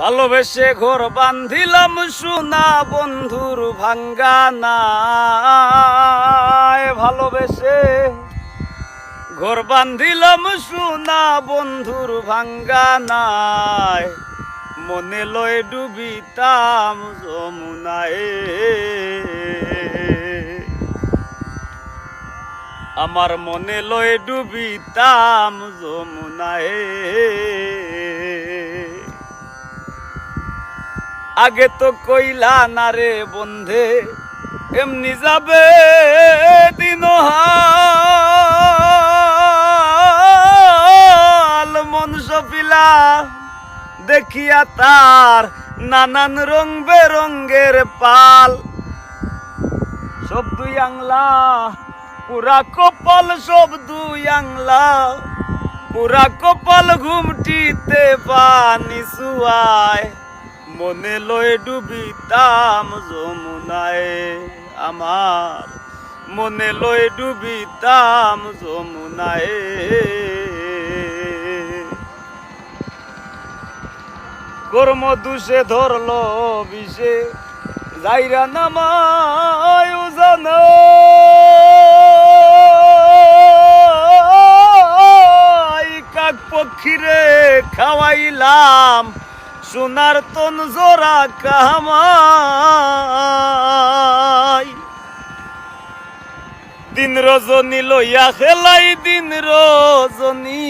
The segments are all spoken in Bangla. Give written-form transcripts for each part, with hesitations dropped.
ভালোবেসে ঘর বান্ধিলাম সোনা বন্ধুর ভাঙ্গা নাই, ভালোবেসে ঘর বান্ধিলাম সোনা বন্ধুর ভাঙ্গা নাই, মনে লয় ডুবিতাম যমুনায়। আমার মনে লয় ডুবিতাম যমুনায়। আগে তো কইলা না রে বন্ধে এমনি যাবে দিন হাল, মন সপিলা দেখিয়া তার নানান রং বেরঙ্গের পাল, সব দুই আংলা পুরা কপাল, সব দুই আংলা পুরা কপাল, ঘুমটিতে পানি সুয়ায়, মনে লয় ডুবিতাম যমুনায়। আমার মনে লয় ডুবিতাম যমুনায়। কর্ম দুষে ধরলো বিষে যাইরা নামায় জানো, কাক পক্ষীরে খাওয়াইলাম সোনার তন জোড়া কামাই, দিন রজনী লইয়া খেলাই, দিন রজনী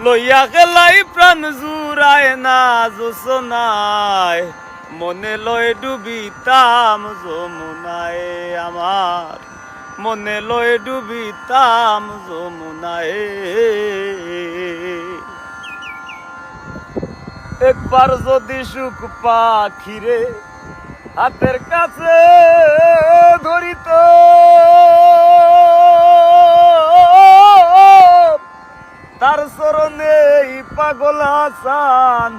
লইয়া খেলাই, প্রাণ জুড়ায় না জোছনায়, মনে লয় ডুবিতাম যমুনায়। আমার মনে লয় ডুবিতাম যমুনায়। একবার যদি সুখ পাখিরে হাতের কাছে ধরিত, তার চরণেই পাগল হাসান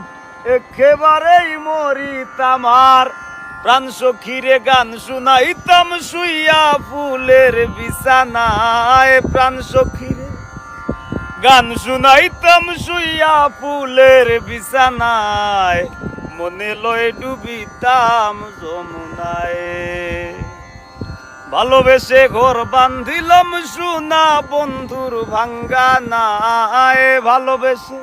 একেবারেই মরিতাম, আর প্রাণ সখীরে গান শুনাইতাম শুইয়া ফুলের বিছানায়, প্রাণ সখীরে গান শুনাইতাম শুইয়া ফুলের বিছানায়, মনে লয় ডুবিতাম যমুনায়। ভালোবেসে ঘর বান্ধিলাম সোনা বন্ধুর ভাঙ্গা নাই, ভালোবেসে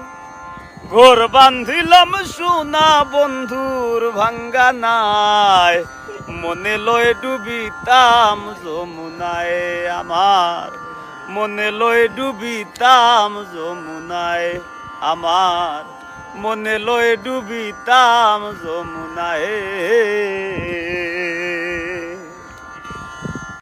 ঘর বান্ধিলাম সোনা বন্ধুর ভাঙ্গা নাই, মনে লয় ডুবিতাম যমুনায়। আমার মনে লয় ডুবিতাম যমুনায়। আমার মনে লয় ডুবিতাম যমুনায়।